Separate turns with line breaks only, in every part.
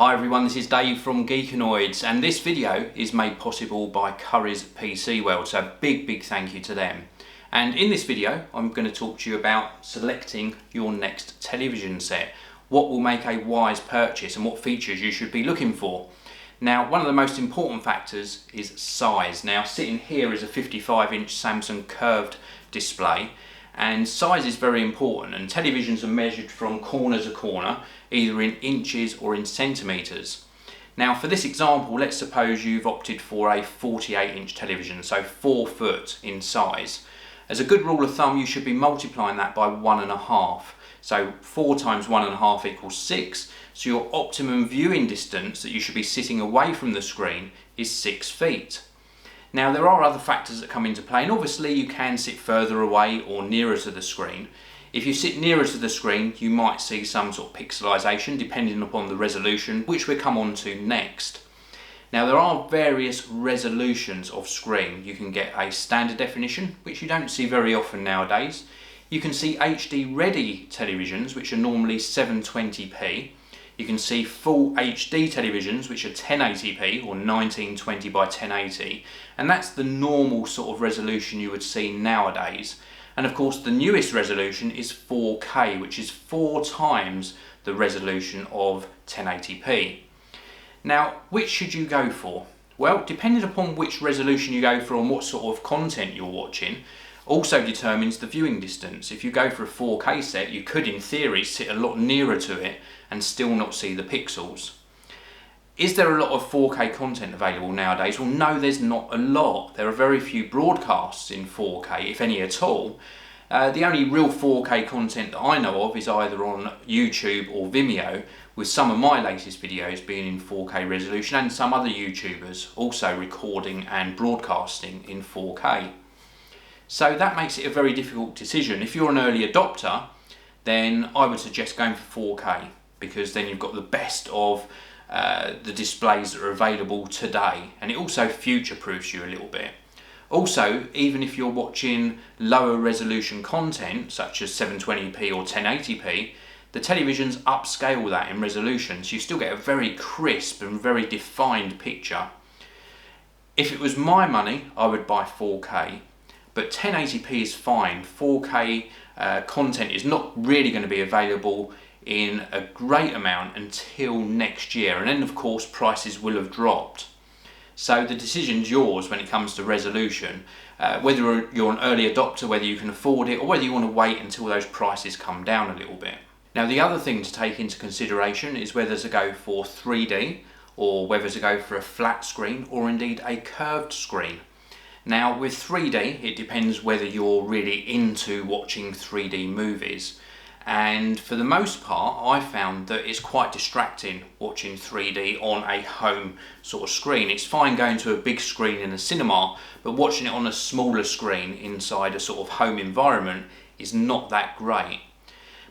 Hi everyone, this is Dave from Geekanoids, and this video is made possible by Curry's PC World, so big thank you to them. And in this video I'm going to talk to you about selecting your next television set, what will make a wise purchase and what features you should be looking for. Now, one of the most important factors is size. Now, sitting here is a 55-inch Samsung curved display, and size is very important, and televisions are measured from corner to corner, either in inches or in centimetres. Now, for this example, let's suppose you've opted for a 48-inch television, so 4 foot in size. As a good rule of thumb, you should be multiplying that by 1.5. So 4 times 1.5 equals 6, so your optimum viewing distance that you should be sitting away from the screen is 6 feet. Now, there are other factors that come into play, and obviously you can sit further away or nearer to the screen. If you sit nearer to the screen, you might see some sort of pixelization depending upon the resolution, which we'll come on to next. Now, there are various resolutions of screen. You can get a standard definition, which you don't see very often nowadays. You can see HD ready televisions, which are normally 720p. You can see full HD televisions, which are 1080p or 1920 by 1080, and that's the normal sort of resolution you would see nowadays. And of course, the newest resolution is 4K, which is 4 times the resolution of 1080p. Now, which should you go for? Well, depending upon which resolution you go for and what sort of content you're watching, also determines the viewing distance. If you go for a 4K set, you could in theory sit a lot nearer to it and still not see the pixels. Is there a lot of 4K content available nowadays? Well, no, there's not a lot. There are very few broadcasts in 4K, if any at all. The only real 4K content that I know of is either on YouTube or Vimeo, with some of my latest videos being in 4K resolution and some other YouTubers also recording and broadcasting in 4K. So that makes it a very difficult decision. If you're an early adopter, then I would suggest going for 4K, because then you've got the best of the displays that are available today, and it also future-proofs you a little bit. Also, even if you're watching lower resolution content such as 720p or 1080p, the televisions upscale that in resolution, so you still get a very crisp and very defined picture. If it was my money, I would buy 4K, but 1080p is fine. 4K content is not really going to be available in a great amount until next year, and then of course prices will have dropped. So the decision's yours when it comes to resolution, whether you're an early adopter, whether you can afford it, or whether you want to wait until those prices come down a little bit. Now, the other thing to take into consideration is whether to go for 3D or whether to go for a flat screen or indeed a curved screen. Now, with 3D, it depends whether you're really into watching 3D movies. And for the most part, I found that it's quite distracting watching 3D on a home sort of screen. It's fine going to a big screen in a cinema, but watching it on a smaller screen inside a sort of home environment is not that great.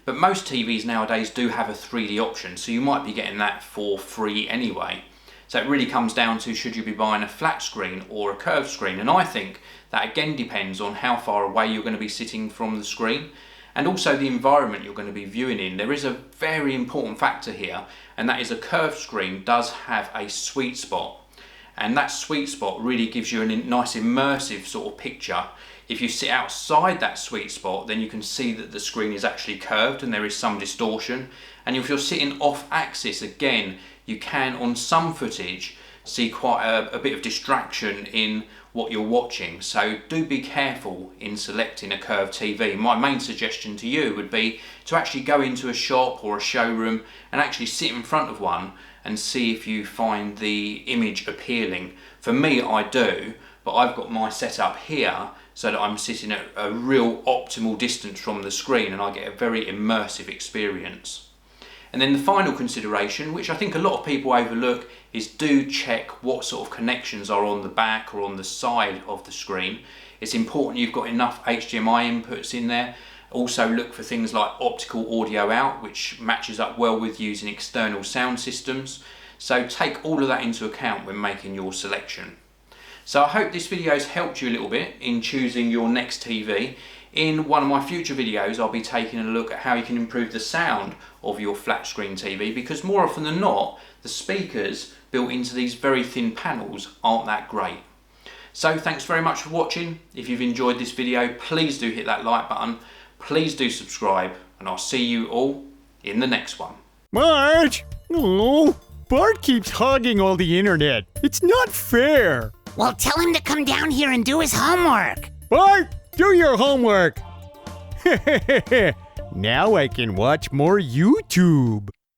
But most TVs nowadays do have a 3D option, so you might be getting that for free anyway. So it really comes down to, should you be buying a flat screen or a curved screen? And I think that again depends on how far away you're going to be sitting from the screen, and also the environment you're going to be viewing in. There is a very important factor here, and that is a curved screen does have a sweet spot. And that sweet spot really gives you a nice immersive sort of picture. If you sit outside that sweet spot, then you can see that the screen is actually curved and there is some distortion. And if you're sitting off axis, again, you can, on some footage, see quite a bit of distraction in what you're watching. So do be careful in selecting a curved TV. My main suggestion to you would be to actually go into a shop or a showroom and actually sit in front of one and see if you find the image appealing. For me, I do, but I've got my setup here so that I'm sitting at a real optimal distance from the screen and I get a very immersive experience. And then the final consideration, which I think a lot of people overlook, is do check what sort of connections are on the back or on the side of the screen. It's important you've got enough HDMI inputs in there. Also look for things like optical audio out, which matches up well with using external sound systems. So take all of that into account when making your selection. So I hope this video has helped you a little bit in choosing your next TV. In one of my future videos, I'll be taking a look at how you can improve the sound of your flat screen TV, because more often than not, the speakers built into these very thin panels aren't that great. So thanks very much for watching. If you've enjoyed this video, please do hit that like button. Please do subscribe, and I'll see you all in the next one.
Marge! Oh, Bart keeps hogging all the internet. It's not fair.
Well, tell him to come down here and do his homework.
Bart, do your homework. Now I can watch more YouTube.